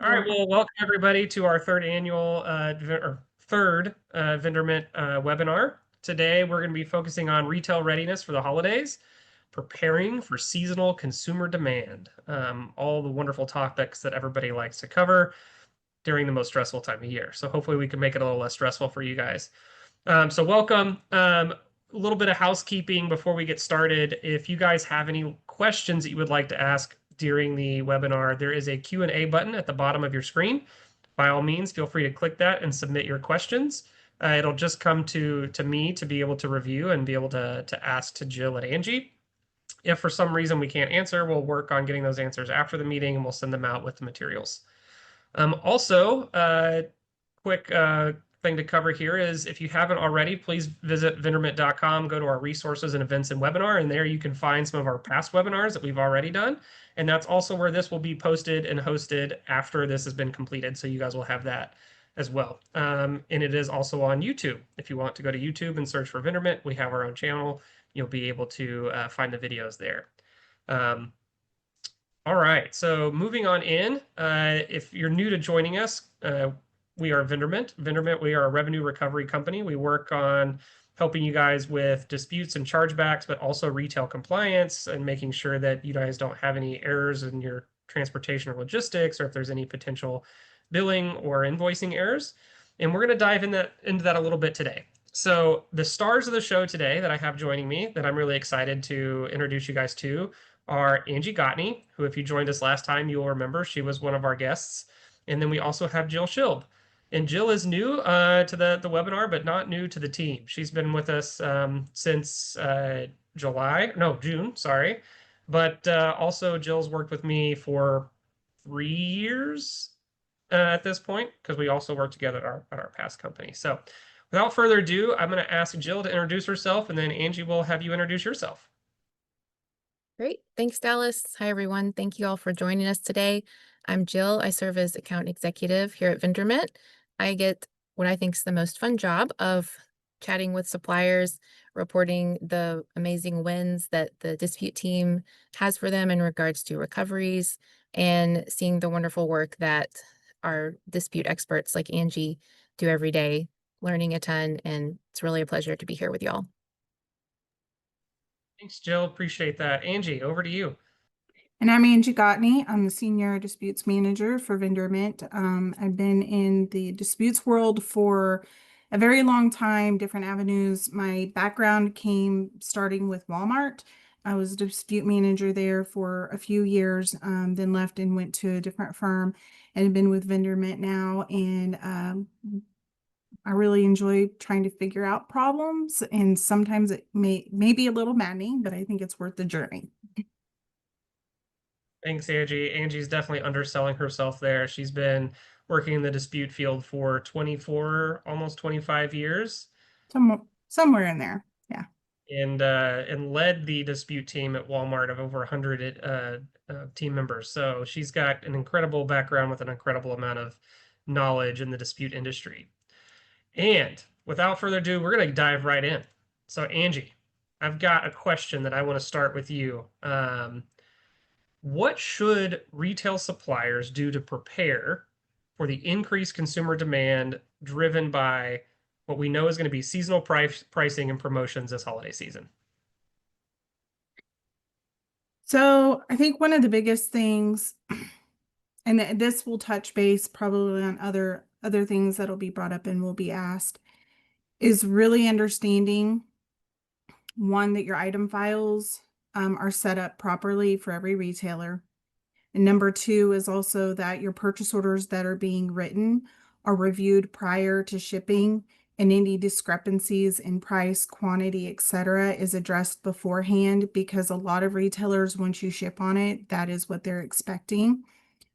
All right, well, welcome everybody to our third annual Vendormint webinar. Today, we're going to be focusing on retail readiness for the holidays, preparing for seasonal consumer demand. All the wonderful topics that everybody likes to cover during the most stressful time of year. So hopefully we can make it a little less stressful for you guys. So welcome. A little bit of housekeeping before we get started. If you guys have any questions that you would like to ask during the webinar, there is a Q&A button at the bottom of your screen. By all means, feel free to click that and submit your questions. It'll just come to me to be able to review and be able to ask to Jill and Angie. If for some reason we can't answer, we'll work on getting those answers after the meeting and we'll send them out with the materials. Also, quick thing to cover here is if you haven't already, please visit vendormint.com, go to our resources and events and webinar, and there you can find some of our past webinars that we've already done. And that's also where this will be posted and hosted after this has been completed. So you guys will have that as well. And it is also on YouTube. If you want to go to YouTube and search for Vendormint, we have our own channel. You'll be able to find the videos there. All right, so moving on in, if you're new to joining us, we are Vendormint. Vendormint, we are a revenue recovery company. We work on helping you guys with disputes and chargebacks, but also retail compliance and making sure that you guys don't have any errors in your transportation or logistics, or if there's any potential billing or invoicing errors. And we're going to dive into that a little bit today. So the stars of the show today that I have joining me that I'm really excited to introduce you guys to are Angie Gautney, who if you joined us last time, you'll remember she was one of our guests. And then we also have Jill Schilb. And Jill is new to the webinar, but not new to the team. She's been with us since June, sorry. But also Jill's worked with me for 3 years at this point, because we also worked together at our past company. So without further ado, I'm going to ask Jill to introduce herself, and then Angie will have you introduce yourself. Great. Thanks, Dallas. Hi, everyone. Thank you all for joining us today. I'm Jill. I serve as account executive here at Vendormint. I get what I think is the most fun job of chatting with suppliers, reporting the amazing wins that the dispute team has for them in regards to recoveries, and seeing the wonderful work that our dispute experts like Angie do every day, learning a ton. And it's really a pleasure to be here with y'all. Thanks, Jill. Appreciate that. Angie, over to you. And I'm Angie Gautney. I'm the Senior Disputes Manager for Vendormint. I've been in the disputes world for a very long time, different avenues. My background came starting with Walmart. I was a dispute manager there for a few years, then left and went to a different firm and have been with Vendormint now. And I really enjoy trying to figure out problems, and sometimes it may be a little maddening, but I think it's worth the journey. Thanks, Angie. Angie's definitely underselling herself there. She's been working in the dispute field for 24, almost 25 years. Somewhere in there, yeah. And led the dispute team at Walmart of over 100 team members. So she's got an incredible background with an incredible amount of knowledge in the dispute industry. And without further ado, we're going to dive right in. So Angie, I've got a question that I want to start with you. What should retail suppliers do to prepare for the increased consumer demand driven by what we know is going to be seasonal pricing and promotions this holiday season? So I think one of the biggest things, and this will touch base probably on other things that'll be brought up and will be asked, is really understanding, one, that your item files are set up properly for every retailer. And number two is also that your purchase orders that are being written are reviewed prior to shipping, and any discrepancies in price, quantity, etc. is addressed beforehand, because a lot of retailers, once you ship on it, that is what they're expecting.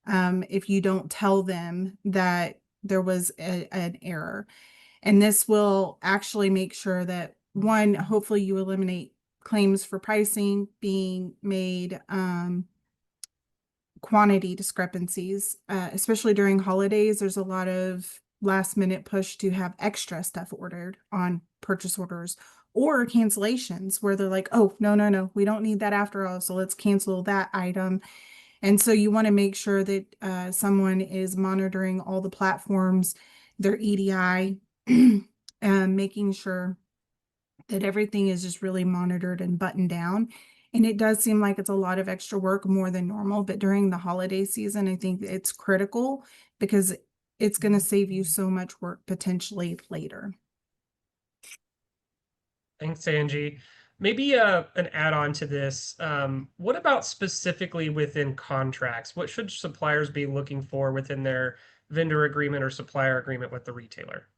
If you don't tell them that there was an error. And this will actually make sure that, one, hopefully you eliminate claims for pricing being made, quantity discrepancies, especially during holidays. There's a lot of last minute push to have extra stuff ordered on purchase orders, or cancellations where they're like, oh, no, we don't need that after all, so let's cancel that item. And so you want to make sure that someone is monitoring all the platforms, their EDI, and making sure that everything is just really monitored and buttoned down. And it does seem like it's a lot of extra work, more than normal, but during the holiday season, I think it's critical because it's going to save you so much work potentially later. Thanks, Angie. Maybe an add-on to this. What about specifically within contracts? What should suppliers be looking for within their vendor agreement or supplier agreement with the retailer?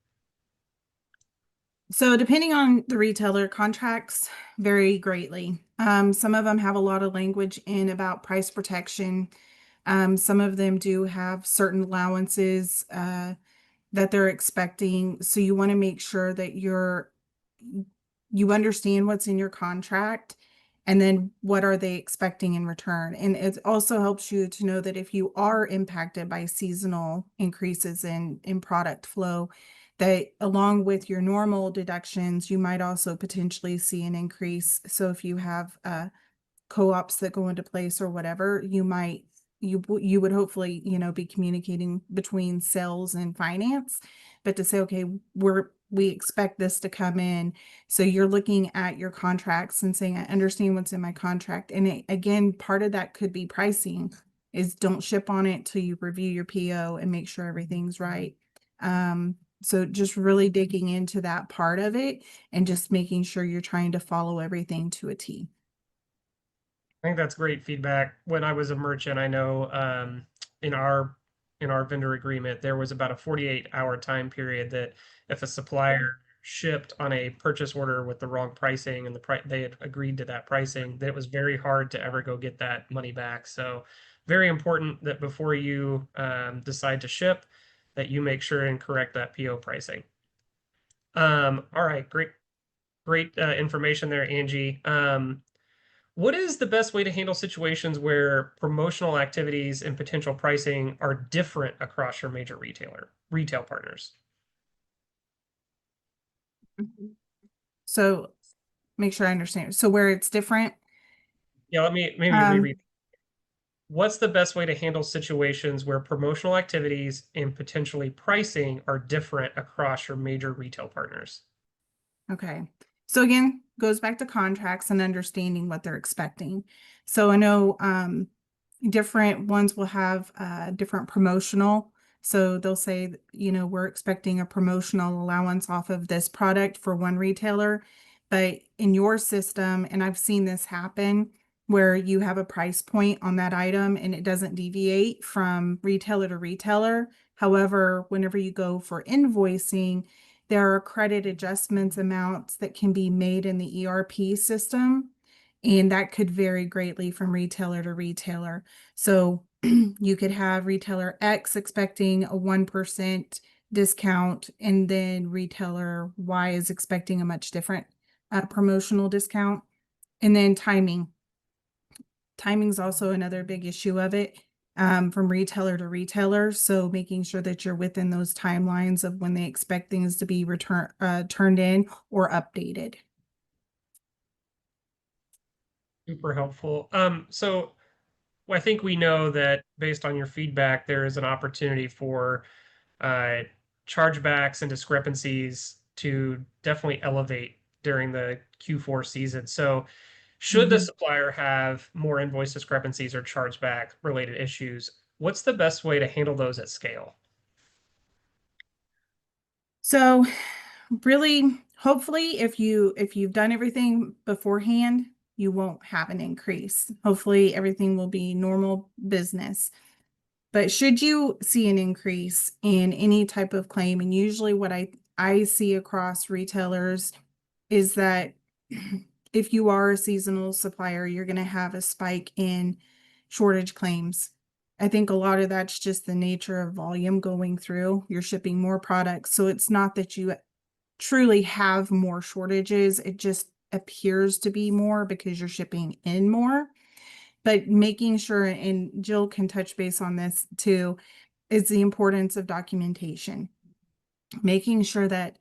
So depending on the retailer, contracts vary greatly. Some of them have a lot of language in about price protection. Some of them do have certain allowances that they're expecting. So you want to make sure that you understand what's in your contract and then what are they expecting in return. And it also helps you to know that if you are impacted by seasonal increases in product flow, that along with your normal deductions, you might also potentially see an increase. So if you have co-ops that go into place or whatever, you would hopefully, be communicating between sales and finance, but to say, okay, we expect this to come in. So you're looking at your contracts and saying, I understand what's in my contract. And again, part of that could be pricing is don't ship on it till you review your PO and make sure everything's right. So just really digging into that part of it and just making sure you're trying to follow everything to a T. I think that's great feedback. When I was a merchant, I know in our vendor agreement, there was about a 48-hour time period that if a supplier shipped on a purchase order with the wrong pricing and they had agreed to that pricing, that it was very hard to ever go get that money back. So very important that before you decide to ship, that you make sure and correct that PO pricing. All right, great information there, Angie. What is the best way to handle situations where promotional activities and potential pricing are different across your major retail partners? So make sure I understand. So where it's different. Yeah, let me maybe reread. What's the best way to handle situations where promotional activities and potentially pricing are different across your major retail partners? Okay. So again, goes back to contracts and understanding what they're expecting. So I know different ones will have different promotional. So they'll say, we're expecting a promotional allowance off of this product for one retailer. But in your system, and I've seen this happen, where you have a price point on that item and it doesn't deviate from retailer to retailer. However, whenever you go for invoicing, there are credit adjustments amounts that can be made in the ERP system, and that could vary greatly from retailer to retailer. So you could have retailer X expecting a 1% discount, and then retailer Y is expecting a much different promotional discount. And then timing. Timing's also another big issue of it. From retailer to retailer. So making sure that you're within those timelines of when they expect things to be turned in or updated. Super helpful. So I think we know that based on your feedback, there is an opportunity for uh, chargebacks and discrepancies to definitely elevate during the Q4 season. So should the supplier have more invoice discrepancies or chargeback related issues, what's the best way to handle those at scale? So really, hopefully, if you've done everything beforehand, you won't have an increase. Hopefully everything will be normal business. But should you see an increase in any type of claim, and usually what I see across retailers is that if you are a seasonal supplier, you're going to have a spike in shortage claims. I think a lot of that's just the nature of volume going through. You're shipping more products. So it's not that you truly have more shortages. It just appears to be more because you're shipping in more. But making sure, and Jill can touch base on this too, is the importance of documentation. Making sure that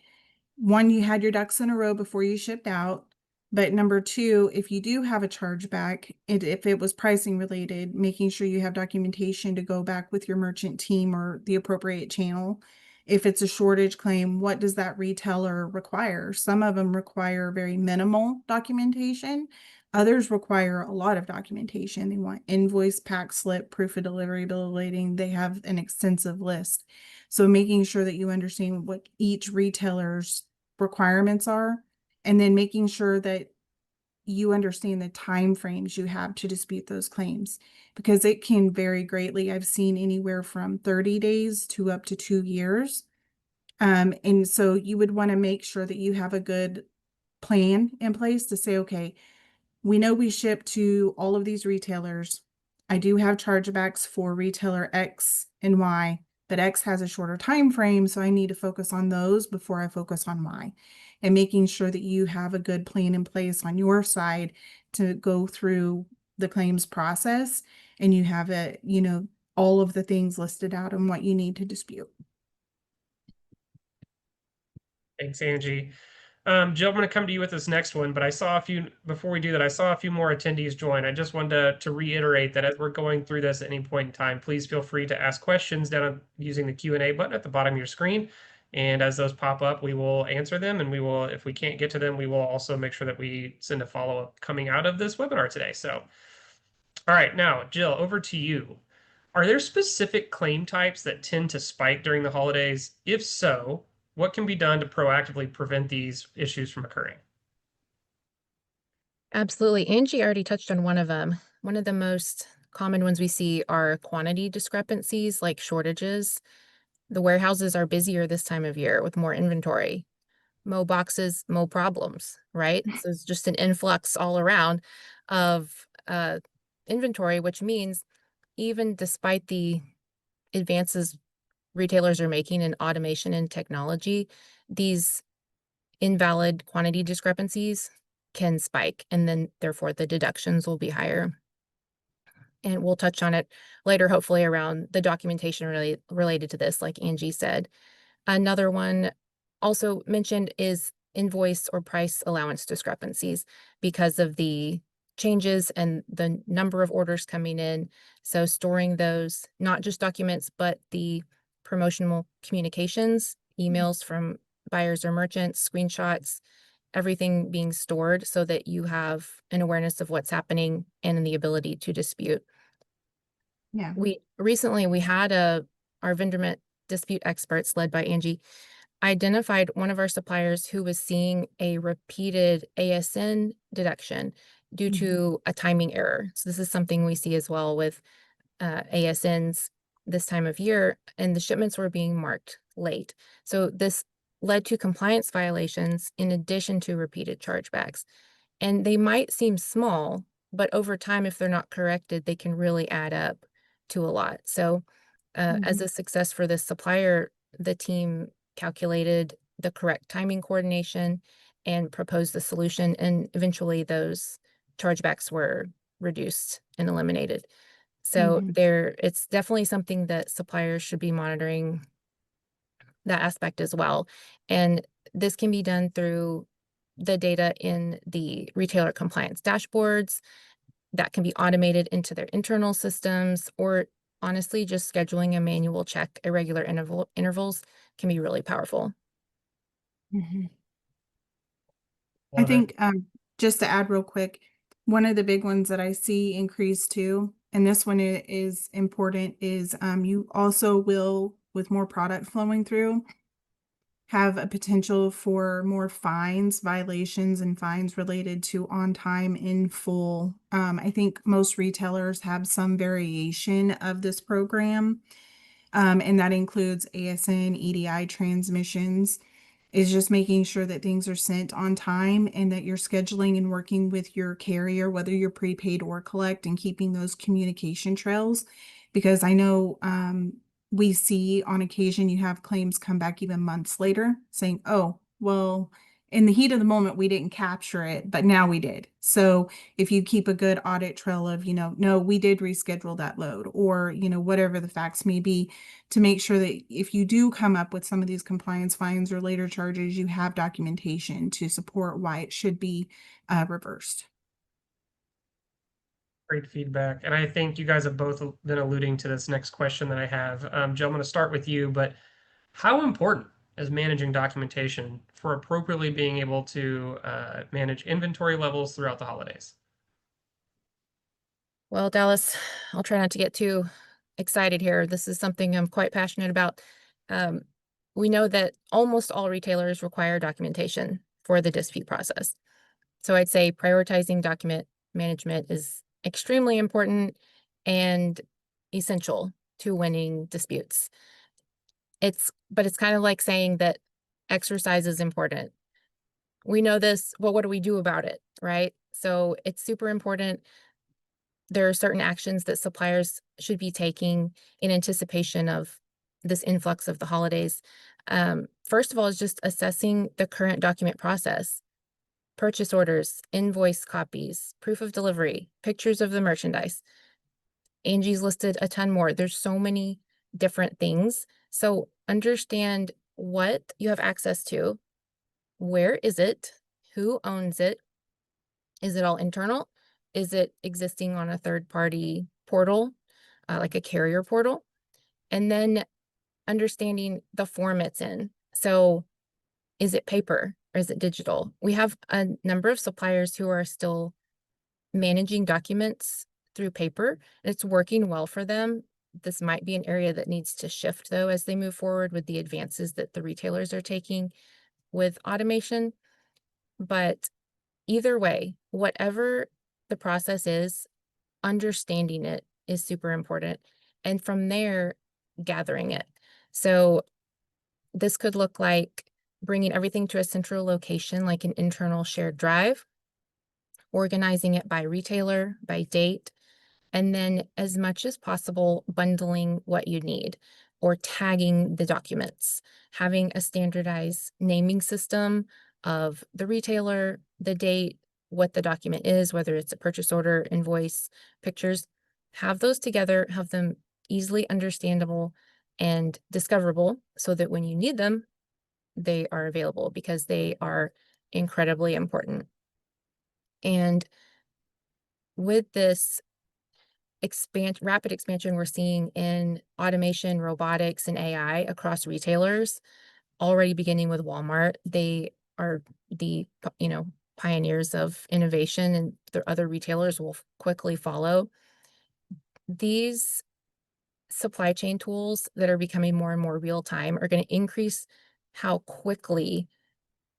one, you had your ducks in a row before you shipped out. But number two, if you do have a chargeback, if it was pricing related, making sure you have documentation to go back with your merchant team or the appropriate channel. If it's a shortage claim, what does that retailer require? Some of them require very minimal documentation. Others require a lot of documentation. They want invoice, pack slip, proof of delivery, bill of lading. They have an extensive list. So making sure that you understand what each retailer's requirements are, and then making sure that you understand the time frames you have to dispute those claims, because it can vary greatly. I've seen anywhere from 30 days to up to 2 years. And so you would want to make sure that you have a good plan in place to say, okay, we know we ship to all of these retailers. I do have chargebacks for retailer X and Y, but X has a shorter time frame, so I need to focus on those before I focus on Y. And making sure that you have a good plan in place on your side to go through the claims process, and you have all of the things listed out and what you need to dispute. Thanks, Angie. Jill, I'm going to come to you with this next one, but before we do that, I saw a few more attendees join. I just wanted to reiterate that as we're going through this at any point in time, please feel free to ask questions using the Q&A button at the bottom of your screen. And as those pop up, we will answer them, and if we can't get to them, we will also make sure that we send a follow-up coming out of this webinar today. So, all right, now, Jill, over to you. Are there specific claim types that tend to spike during the holidays? If so, what can be done to proactively prevent these issues from occurring? Absolutely. Angie already touched on one of them. One of the most common ones we see are quantity discrepancies, like shortages. The warehouses are busier this time of year with more inventory. Mo boxes, mo problems, right? So it's just an influx all around of inventory, which means even despite the advances retailers are making in automation and technology, these invalid quantity discrepancies can spike, and then therefore the deductions will be higher. And we'll touch on it later, hopefully, around the documentation related to this, like Angie said. Another one also mentioned is invoice or price allowance discrepancies because of the changes and the number of orders coming in. So storing those, not just documents, but the promotional communications, emails from buyers or merchants, screenshots, everything being stored so that you have an awareness of what's happening and the ability to dispute. Yeah. We had our Vendormint dispute experts led by Angie identified one of our suppliers who was seeing a repeated ASN deduction due to a timing error. So this is something we see as well with ASNs this time of year, and the shipments were being marked late. So this led to compliance violations in addition to repeated chargebacks. And they might seem small, but over time, if they're not corrected, they can really add up to a lot. So as a success for this supplier, the team calculated the correct timing coordination and proposed the solution, and eventually those chargebacks were reduced and eliminated. So it's definitely something that suppliers should be monitoring, that aspect as well. And this can be done through the data in the retailer compliance dashboards that can be automated into their internal systems, or honestly, just scheduling a manual check at regular intervals can be really powerful. I think just to add real quick, one of the big ones that I see increase too, and this one is important, is you also will, with more product flowing through, have a potential for more fines, violations, and fines related to on time in full. I think most retailers have some variation of this program, and that includes ASN, EDI transmissions. Is just making sure that things are sent on time and that you're scheduling and working with your carrier, whether you're prepaid or collect, and keeping those communication trails. Because I know we see on occasion you have claims come back even months later saying, oh, well, in the heat of the moment, we didn't capture it, but now we did. So if you keep a good audit trail of, no, we did reschedule that load, or, whatever the facts may be, to make sure that if you do come up with some of these compliance fines or later charges, you have documentation to support why it should be reversed. Great feedback. And I think you guys have both been alluding to this next question that I have. Jill, I'm going to start with you, but how important is managing documentation for appropriately being able to manage inventory levels throughout the holidays? Well, Dallas, I'll try not to get too excited here. This is something I'm quite passionate about. Um, we know that almost all retailers require documentation for the dispute process. So I'd say prioritizing document management is extremely important and essential to winning disputes. But it's kind of like saying that exercise is important. We know this, well, what do we do about it, right? So it's super important. There are certain actions that suppliers should be taking in anticipation of this influx of the holidays. First of all, is just assessing the current document process, purchase orders, invoice copies, proof of delivery, pictures of the merchandise. Angie's listed a ton more. There's so many different things. So understand what you have access to. Where is it? Who owns it? Is it all internal? Is it existing on a third-party portal, like a carrier portal? And then understanding the form it's in. So is it paper or is it digital? We have a number of suppliers who are still managing documents through paper, and it's working well for them. This might be an area that needs to shift, though, as they move forward with the advances that the retailers are taking with automation. But either way, whatever the process is, understanding it is super important. And from there, gathering it. So this could look like bringing everything to a central location, like an internal shared drive, organizing it by retailer, by date, and then as much as possible, bundling what you need or tagging the documents, having a standardized naming system of the retailer, the date, what the document is, whether it's a purchase order, invoice, pictures, have those together, have them easily understandable and discoverable so that when you need them, they are available because they are incredibly important. And with this rapid expansion we're seeing in automation, robotics, and AI across retailers, already beginning with Walmart, they are the pioneers of innovation, and the other retailers will quickly follow. These supply chain tools that are becoming more and more real time are going to increase how quickly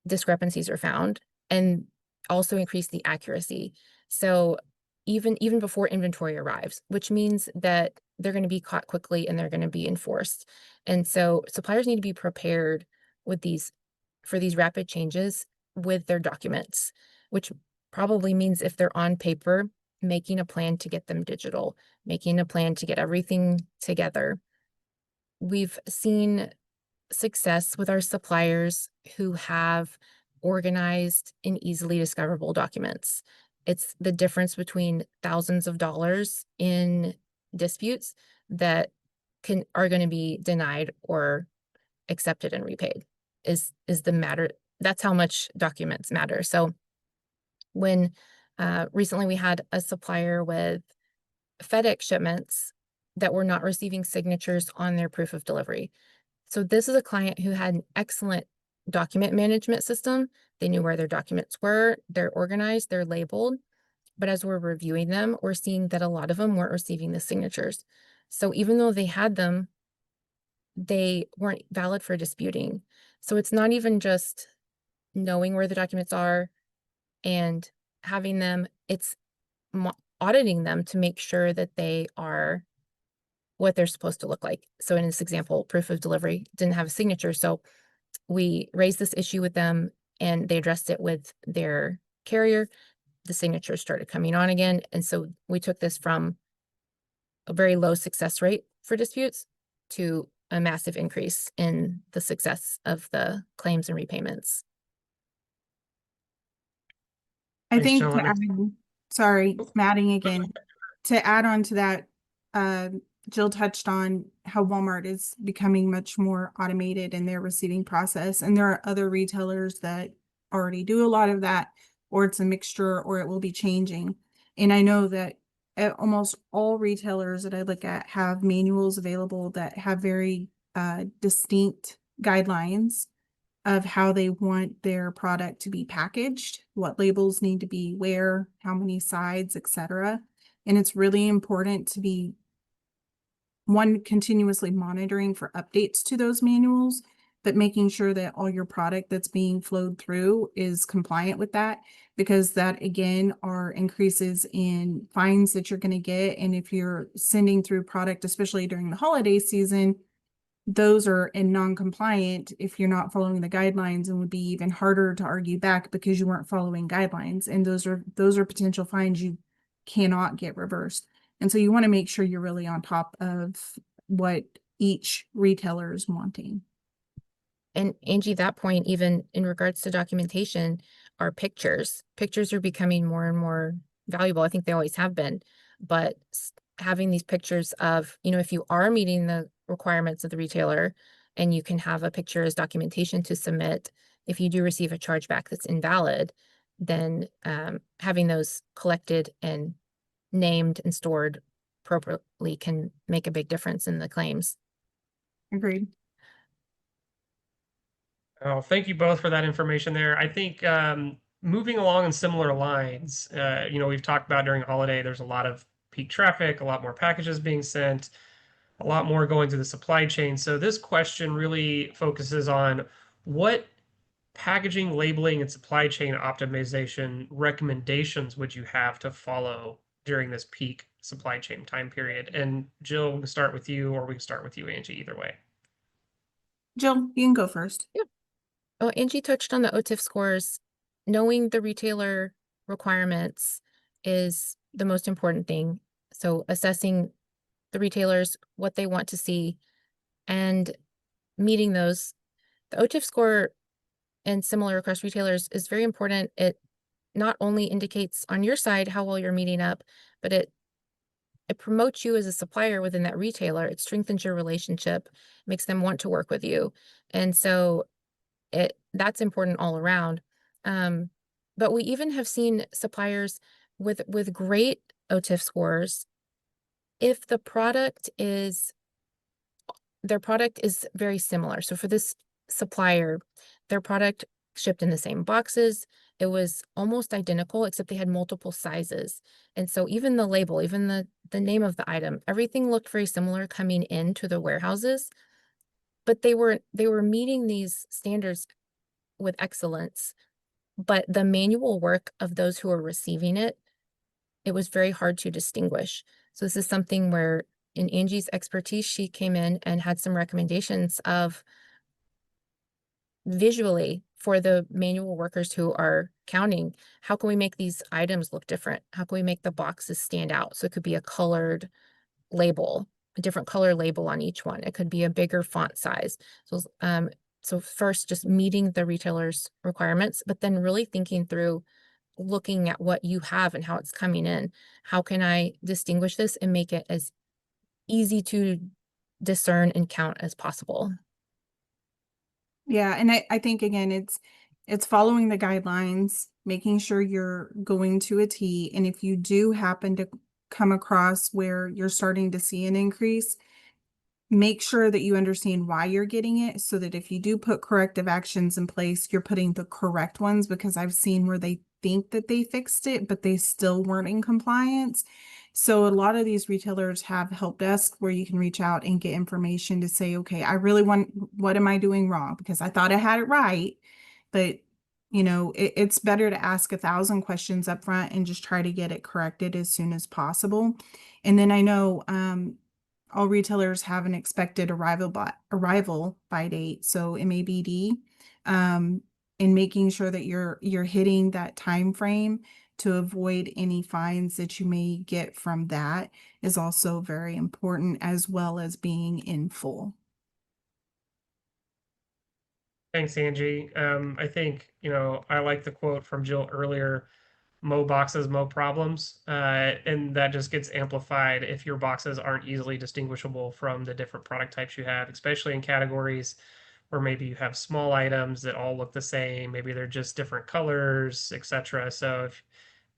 discrepancies are found and also increase the accuracy. So even before inventory arrives, which means that they're going to be caught quickly and they're going to be enforced. And so suppliers need to be prepared with for these rapid changes with their documents, which probably means if they're on paper, making a plan to get them digital, making a plan to get everything together. We've seen success with our suppliers who have organized and easily discoverable documents. It's the difference between thousands of dollars in disputes that are going to be denied or accepted and repaid is the matter. That's how much documents matter. So when recently we had a supplier with FedEx shipments that were not receiving signatures on their proof of delivery. So this is a client who had an excellent document management system. They knew where their documents were, they're organized, they're labeled. But as we're reviewing them, we're seeing that a lot of them weren't receiving the signatures. So even though they had them, they weren't valid for disputing. So it's not even just knowing where the documents are and having them, it's auditing them to make sure that they are what they're supposed to look like. So in this example, proof of delivery didn't have a signature. So we raised this issue with them and they addressed it with their carrier. The signatures started coming on again. And so we took this from a very low success rate for disputes to a massive increase in the success of the claims and repayments. I Thanks, think Jill. to That add, makes sorry, oh, Madding again, to add on to that, uh, Jill touched on how Walmart is becoming much more automated in their receiving process. And there are other retailers that already do a lot of that, or it's a mixture, or it will be changing. And I know that almost all retailers that I look at have manuals available that have very distinct guidelines of how they want their product to be packaged, what labels need to be where, how many sides, etc. And it's really important to be one continuously monitoring for updates to those manuals, but making sure that all your product that's being flowed through is compliant with that, because that again are increases in fines that you're going to get. And if you're sending through product, especially during the holiday season, those are in non-compliant if you're not following the guidelines, and would be even harder to argue back because you weren't following guidelines. And those are potential fines you cannot get reversed. And so you want to make sure you're really on top of what each retailer is wanting. And Angie, that point, even in regards to documentation, are pictures. Pictures are becoming more and more valuable. I think they always have been, but having these pictures of, if you are meeting the requirements of the retailer, and you can have a picture as documentation to submit if you do receive a chargeback that's invalid, then having those collected and named and stored appropriately can make a big difference in the claims. Agreed. Oh, thank you both for that information there. I think moving along in similar lines, we've talked about during holiday, there's a lot of peak traffic, a lot more packages being sent, a lot more going through the supply chain. So this question really focuses on what packaging, labeling, and supply chain optimization recommendations would you have to follow during this peak supply chain time period? And Jill, we can start with you, or we can start with you, Angie, either way. Jill, you can go first. Yeah. Oh, Angie touched on the OTIF scores. Knowing the retailer requirements is the most important thing. So assessing the retailers, what they want to see, and meeting those. The OTIF score and similar across retailers is very important. It not only indicates on your side how well you're meeting up, but it promotes you as a supplier within that retailer. It strengthens your relationship, makes them want to work with you. And so that's important all around. But we even have seen suppliers with great OTIF scores, if their product is very similar. So for this supplier, their product shipped in the same boxes. It was almost identical, except they had multiple sizes. And so even the label, even the name of the item, everything looked very similar coming into the warehouses. But they were meeting these standards with excellence. But the manual work of those who are receiving it, it was very hard to distinguish. So this is something where in Angie's expertise, she came in and had some recommendations of visually for the manual workers who are counting, how can we make these items look different? How can we make the boxes stand out? So it could be a colored label, a different color label on each one. It could be a bigger font size. So first just meeting the retailer's requirements, but then really thinking through looking at what you have and how it's coming in. How can I distinguish this and make it as easy to discern and count as possible? Yeah, and I think again it's following the guidelines, making sure you're going to a T. And if you do happen to come across where you're starting to see an increase, make sure that you understand why you're getting it, so that if you do put corrective actions in place, you're putting the correct ones, because I've seen where they think that they fixed it, but they still weren't in compliance. So a lot of these retailers have help desk where you can reach out and get information to say, okay, I really want, what am I doing wrong? Because I thought I had it right, but it's better to ask 1,000 questions up front and just try to get it corrected as soon as possible. And then I know, all retailers have an expected arrival by date, so MABD, and making sure that you're hitting that time frame to avoid any fines that you may get from that is also very important, as well as being in full. Thanks, Angie. I think, I like the quote from Jill earlier. mo boxes, mo problems. And that just gets amplified if your boxes aren't easily distinguishable from the different product types you have, especially in categories where maybe you have small items that all look the same, maybe they're just different colors, etc. So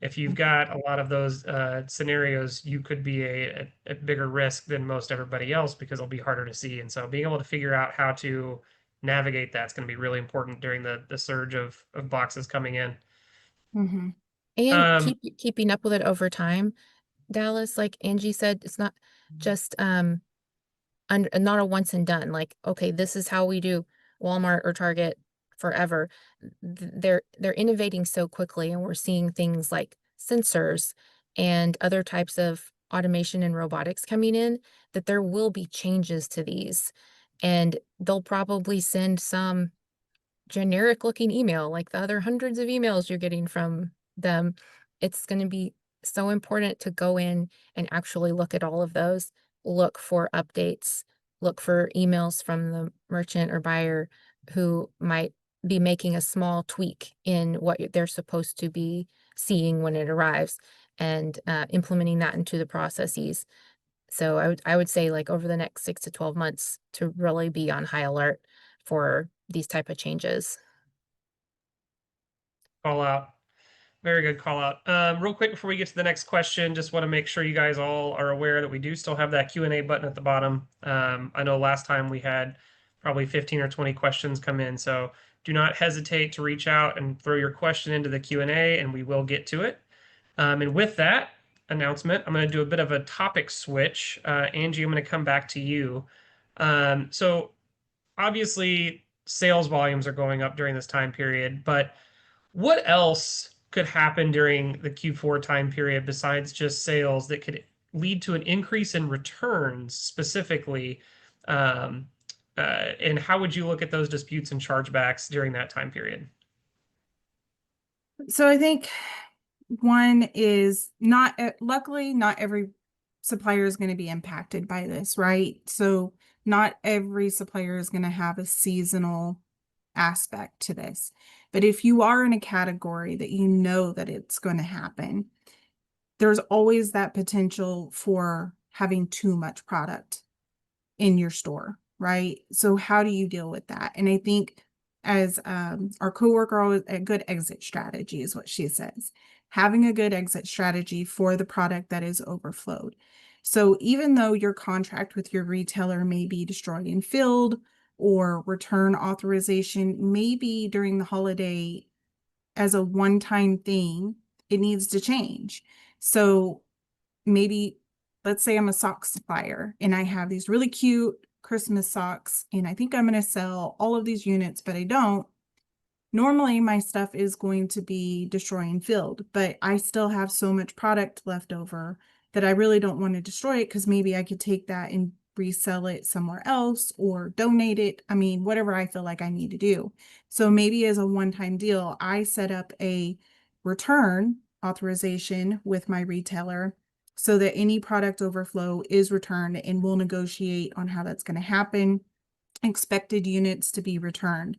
if you've got a lot of those scenarios, you could be a bigger risk than most everybody else because it'll be harder to see. And so being able to figure out how to navigate that's going to be really important during the surge of boxes coming in. Mm-hmm. And Um, keeping up with it over time. Dallas, like Angie said, it's not just not a once and done. Like, okay, this is how we do Walmart or Target forever. They're innovating so quickly, and we're seeing things like sensors and other types of automation and robotics coming in, that there will be changes to these. And they'll probably send some generic looking email like the other hundreds of emails you're getting from them. It's going to be so important to go in and actually look at all of those, look for updates, look for emails from the merchant or buyer who might be making a small tweak in what they're supposed to be seeing when it arrives, and implementing that into the processes. So I would say, like, over the next 6 to 12 months to really be on high alert for these type of changes. Call out. Very good call out. Real quick before we get to the next question, just want to make sure you guys all are aware that we do still have that Q&A button at the bottom. I know last time we had probably 15 or 20 questions come in, so do not hesitate to reach out and throw your question into the Q&A, and we will get to it. And with that announcement, I'm going to do a bit of a topic switch. Angie, I'm going to come back to you. So obviously, sales volumes are going up during this time period, but what else could happen during the Q4 time period besides just sales that could lead to an increase in returns specifically? Um, and how would you look at those disputes and chargebacks during that time period? So I think one is not, luckily, not every supplier is going to be impacted by this, right? So not every supplier is going to have a seasonal aspect to this. But if you are in a category that you know that it's going to happen, there's always that potential for having too much product in your store, right? So how do you deal with that? And I think, as our coworker always, a good exit strategy is what she says. Having a good exit strategy for the product that is overflowed. So even though your contract with your retailer may be destroyed and filled, or return authorization maybe during the holiday as a one-time thing, it needs to change. So maybe, let's say I'm a sock supplier and I have these really cute Christmas socks and I think I'm going to sell all of these units, but I don't. Normally my stuff is going to be destroy and filled, but I still have so much product left over that I really don't want to destroy it, because maybe I could take that and resell it somewhere else or donate it. I mean, whatever I feel like I need to do. So maybe as a one-time deal, I set up a return authorization with my retailer so that any product overflow is returned, and we'll negotiate on how that's going to happen, expected units to be returned.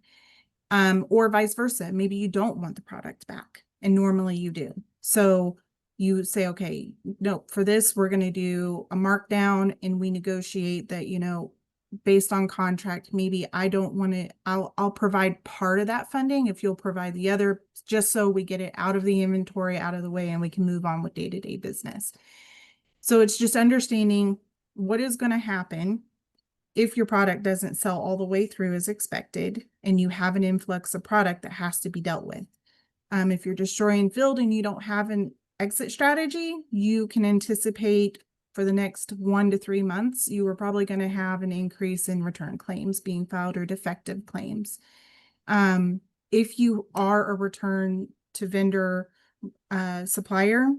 Or vice versa. Maybe you don't want the product back, and normally you do. So you say, okay, no, for this, we're going to do a markdown, and we negotiate that, based on contract, maybe I don't want to, I'll provide part of that funding if you'll provide the other, just so we get it out of the inventory, out of the way, and we can move on with day-to-day business. So it's just understanding what is going to happen if your product doesn't sell all the way through as expected, and you have an influx of product that has to be dealt with. If you're destroying field and you don't have an exit strategy, you can anticipate for the next 1 to 3 months, you are probably going to have an increase in return claims being filed, or defective claims. If you are a return to vendor supplier,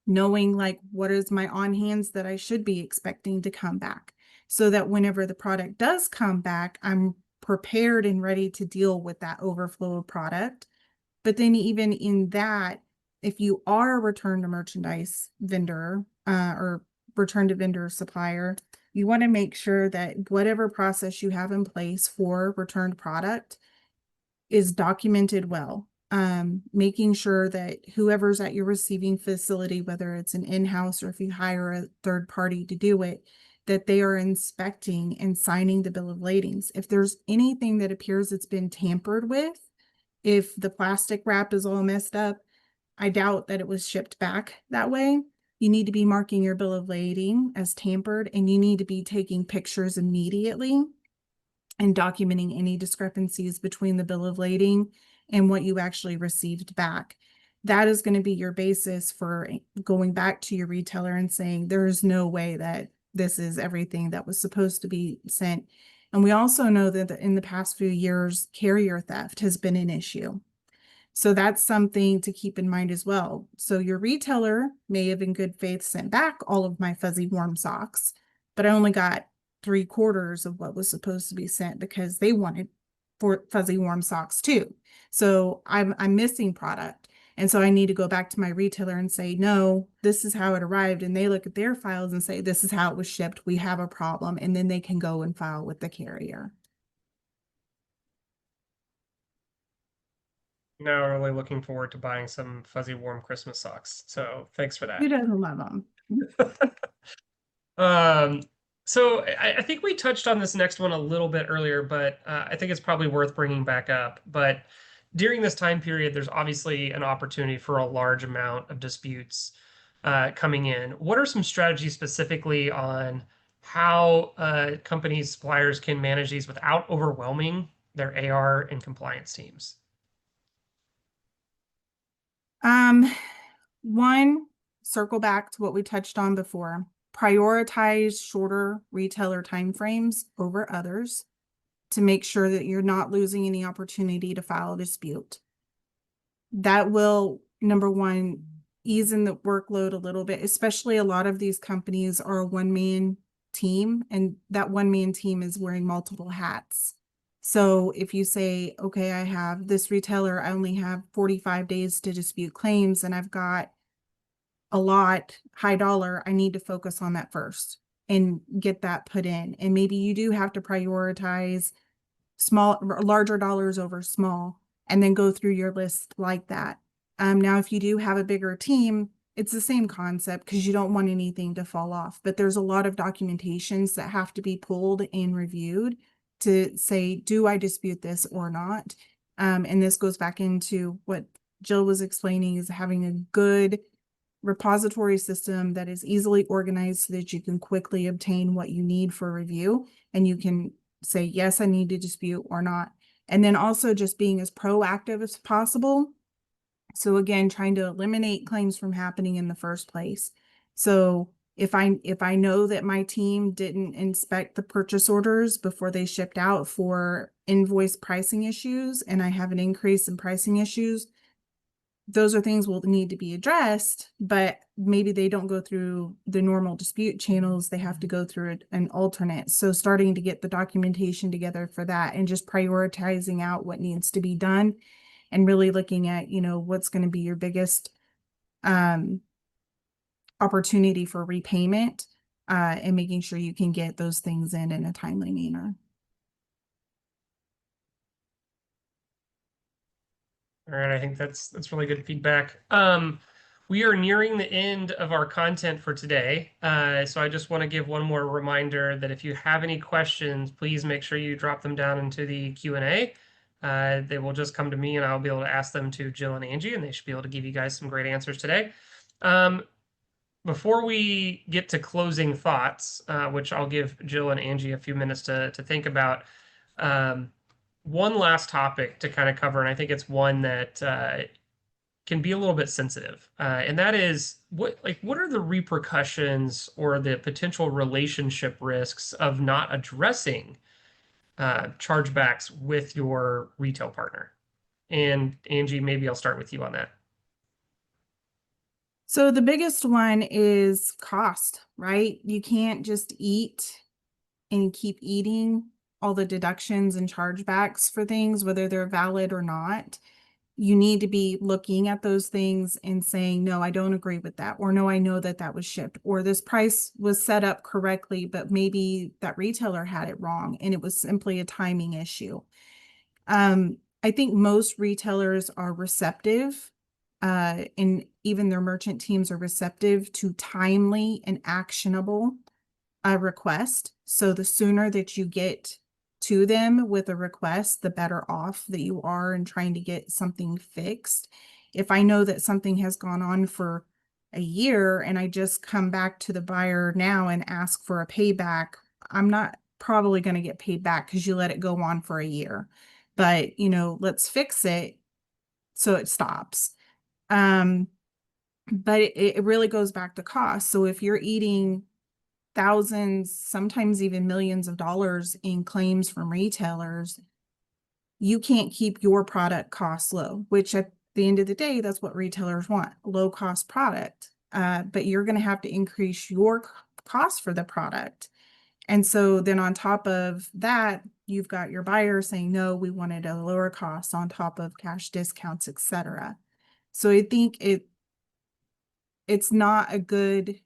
knowing like what is my on hands that I should be expecting to come back, so that whenever the product does come back, I'm prepared and ready to deal with that overflow of product. But then even in that, if you are a return to merchandise vendor or return to vendor supplier, you want to make sure that whatever process you have in place for returned product is documented well. making sure that whoever's at your receiving facility, whether it's an in-house or if you hire a third party to do it, that they are inspecting and signing the bill of ladings. If there's anything that appears it's been tampered with, if the plastic wrap is all messed up, I doubt that it was shipped back that way. You need to be marking your bill of lading as tampered, and you need to be taking pictures immediately and documenting any discrepancies between the bill of lading and what you actually received back. That is going to be your basis for going back to your retailer and saying, there is no way that this is everything that was supposed to be sent. And we also know that in the past few years, carrier theft has been an issue. So that's something to keep in mind as well. So your retailer may have in good faith sent back all of my fuzzy warm socks, but I only got 3/4 of what was supposed to be sent because they wanted fuzzy warm socks too. So I'm missing product. And so I need to go back to my retailer and say, no, this is how it arrived. And they look at their files and say, this is how it was shipped. We have a problem. And then they can go and file with the carrier. Now I'm really looking forward to buying some fuzzy warm Christmas socks. So thanks for that. Who doesn't love them? So I think we touched on this next one a little bit earlier, but I think it's probably worth bringing back up. But during this time period, there's obviously an opportunity for a large amount of disputes coming in. What are some strategies specifically on how companies, suppliers can manage these without overwhelming their AR and compliance teams? One, circle back to what we touched on before. Prioritize shorter retailer timeframes over others to make sure that you're not losing any opportunity to file a dispute. That will, number one, ease in the workload a little bit, especially a lot of these companies are a one-man team, and that one-man team is wearing multiple hats. So if you say, okay, I have this retailer, I only have 45 days to dispute claims, and I've got a lot high dollar, I need to focus on that first and get that put in. And maybe you do have to prioritize larger dollars over small, and then go through your list like that. Now, if you do have a bigger team, it's the same concept because you don't want anything to fall off, but there's a lot of documentations that have to be pulled and reviewed to say, do I dispute this or not? And this goes back into what Jill was explaining, is having a good repository system that is easily organized so that you can quickly obtain what you need for review, and you can say, yes, I need to dispute or not. And then also just being as proactive as possible. So again, trying to eliminate claims from happening in the first place. So if I know that my team didn't inspect the purchase orders before they shipped out for invoice pricing issues, and I have an increase in pricing issues, those are things will need to be addressed, but maybe they don't go through the normal dispute channels. They have to go through an alternate. So starting to get the documentation together for that and just prioritizing out what needs to be done, and really looking at, what's going to be your biggest opportunity for repayment, and making sure you can get those things in a timely manner. All right, I think that's really good feedback. We are nearing the end of our content for today. So I just want to give one more reminder that if you have any questions, please make sure you drop them down into the Q&A. They will just come to me and I'll be able to ask them to Jill and Angie, and they should be able to give you guys some great answers today. Before we get to closing thoughts, which I'll give Jill and Angie a few minutes to think about, one last topic to kind of cover, and I think it's one that can be a little bit sensitive, and that is what are the repercussions or the potential relationship risks of not addressing chargebacks with your retail partner? And Angie, maybe I'll start with you on that. So the biggest one is cost, right? You can't just eat and keep eating all the deductions and chargebacks for things, whether they're valid or not. You need to be looking at those things and saying, no, I don't agree with that. Or no, I know that that was shipped. Or this price was set up correctly, but maybe that retailer had it wrong and it was simply a timing issue. I think most retailers are receptive, and even their merchant teams are receptive to timely and actionable request. So the sooner that you get to them with a request, the better off that you are in trying to get something fixed. If I know that something has gone on for a year and I just come back to the buyer now and ask for a payback, I'm not probably going to get paid back because you let it go on for a year. But, let's fix it so it stops. But it really goes back to cost. So if you're eating thousands, sometimes even millions of dollars in claims from retailers, you can't keep your product costs low, which at the end of the day, that's what retailers want, low cost product. But you're going to have to increase your cost for the product. And so then on top of that, you've got your buyer saying, no, we wanted a lower cost on top of cash discounts, etc. So I think it's not good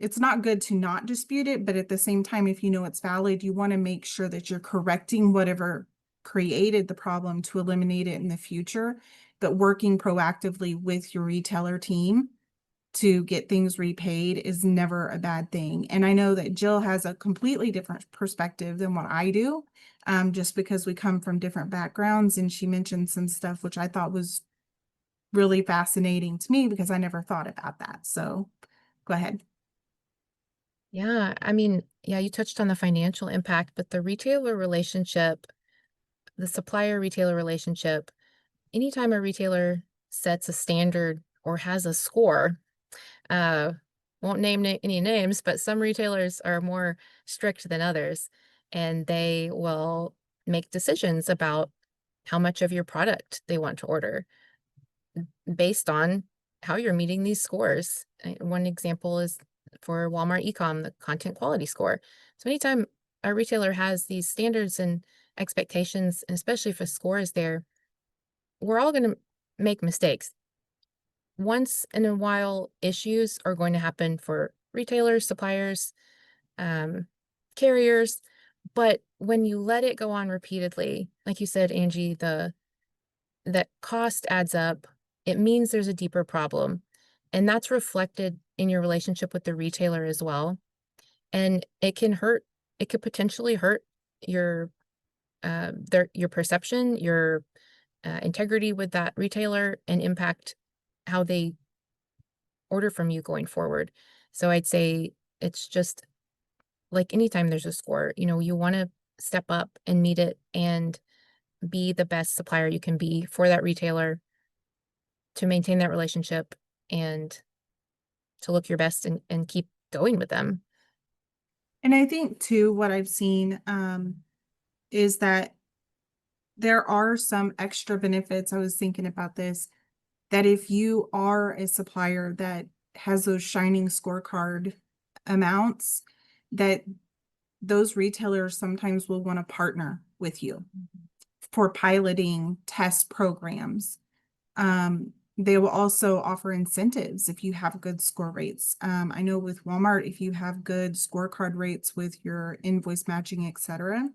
to not dispute it, but at the same time, if you know it's valid, you want to make sure that you're correcting whatever created the problem to eliminate it in the future, but working proactively with your retailer team to get things repaid is never a bad thing. And I know that Jill has a completely different perspective than what I do, just because we come from different backgrounds. And she mentioned some stuff which I thought was really fascinating to me because I never thought about that. So go ahead. Yeah, I mean, yeah, you touched on the financial impact, but the retailer relationship, the supplier retailer relationship, anytime a retailer sets a standard or has a score, uh, won't name any names, but some retailers are more strict than others, and they will make decisions about how much of your product they want to order based on how you're meeting these scores. One example is for Walmart ecom, the content quality score. So anytime a retailer has these standards and expectations, and especially if a score is there, we're all going to make mistakes. Once in a while, issues are going to happen for retailers, suppliers, carriers. But when you let it go on repeatedly, like you said, Angie, that cost adds up, it means there's a deeper problem. And that's reflected in your relationship with the retailer as well. And it could potentially hurt your your perception, your integrity with that retailer, and impact how they order from you going forward. So I'd say it's just like anytime there's a score, you want to step up and meet it and be the best supplier you can be for that retailer to maintain that relationship and to look your best and keep going with them. And I think too, what I've seen is that there are some extra benefits. I was thinking about this, that if you are a supplier that has those shining scorecard amounts, that those retailers sometimes will want to partner with you for piloting test programs. They will also offer incentives if you have good score rates. I know with Walmart, if you have good scorecard rates with your invoice matching, etc.,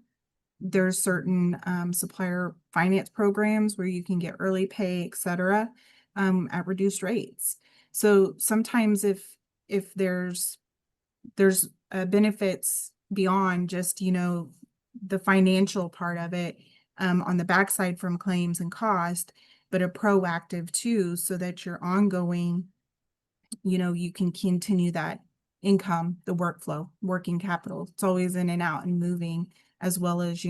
there's certain supplier finance programs where you can get early pay, etc., at reduced rates. So sometimes if there's benefits beyond just the financial part of it, on the backside from claims and cost, but a proactive too, so that you're ongoing, you can continue that income, the workflow, working capital. It's always in and out and moving, as well as,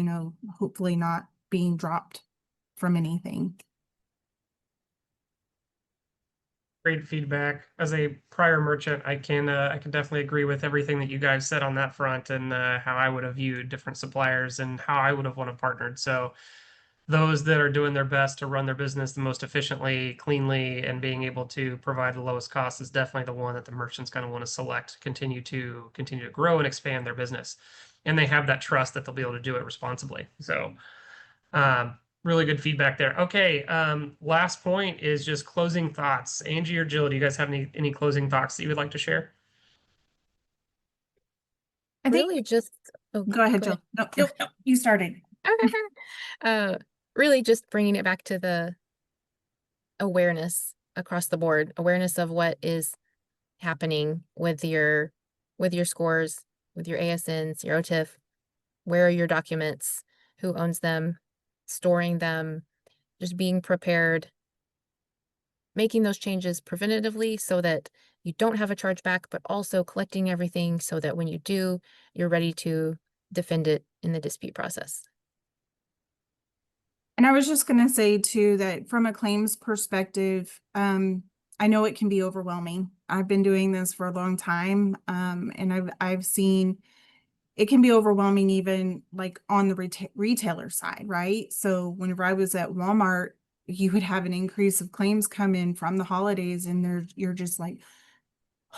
hopefully not being dropped from anything. Great feedback. As a prior merchant, I can definitely agree with everything that you guys said on that front, and how I would have viewed different suppliers and how I would have want to partnered. So those that are doing their best to run their business the most efficiently, cleanly, and being able to provide the lowest cost is definitely the one that the merchant's going to want to select, continue to grow and expand their business. And they have that trust that they'll be able to do it responsibly. So really good feedback there. Okay, last point is just closing thoughts. Angie or Jill, do you guys have any closing thoughts that you would like to share? I think, Really just, oh, go ahead, Jill. No, you started. uh, really just bringing it back to the awareness across the board, awareness of what is happening with your scores, with your ASNs, your OTIF, where are your documents, who owns them, storing them, just being prepared, making those changes preventatively so that you don't have a chargeback, but also collecting everything so that when you do, you're ready to defend it in the dispute process. And I was just going to say too that from a claims perspective, I know it can be overwhelming. I've been doing this for a long time, and I've seen it can be overwhelming even like on the retailer side, right? So whenever I was at Walmart, you would have an increase of claims come in from the holidays, and you're just like,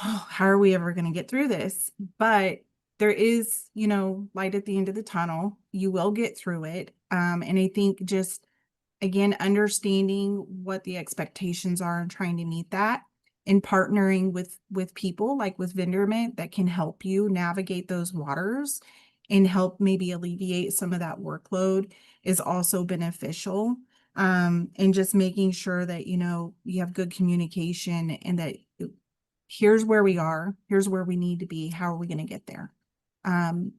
oh, how are we ever going to get through this? But there is, light at the end of the tunnel. You will get through it. And I think just again, understanding what the expectations are and trying to meet that, and partnering with people like with Vendormint that can help you navigate those waters and help maybe alleviate some of that workload is also beneficial. And just making sure that you have good communication, and that here's where we are, here's where we need to be, how are we going to get there?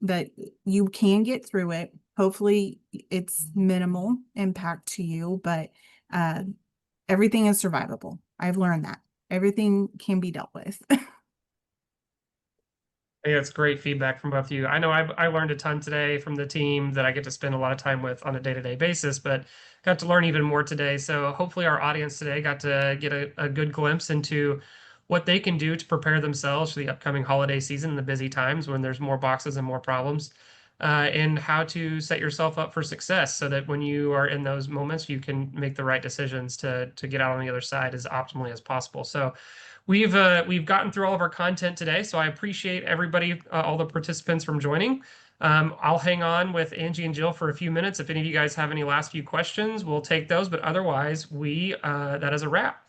But you can get through it. Hopefully it's minimal impact to you, but everything is survivable. I've learned that everything can be dealt with. I think that's great feedback from both of you. I know I learned a ton today from the team that I get to spend a lot of time with on a day-to-day basis, but got to learn even more today. So hopefully our audience today got to get a good glimpse into what they can do to prepare themselves for the upcoming holiday season and the busy times when there's more boxes and more problems, and how to set yourself up for success so that when you are in those moments, you can make the right decisions to get out on the other side as optimally as possible. So we've gotten through all of our content today, so I appreciate everybody, all the participants from joining. I'll hang on with Angie and Jill for a few minutes. If any of you guys have any last few questions, we'll take those. But otherwise, that is a wrap.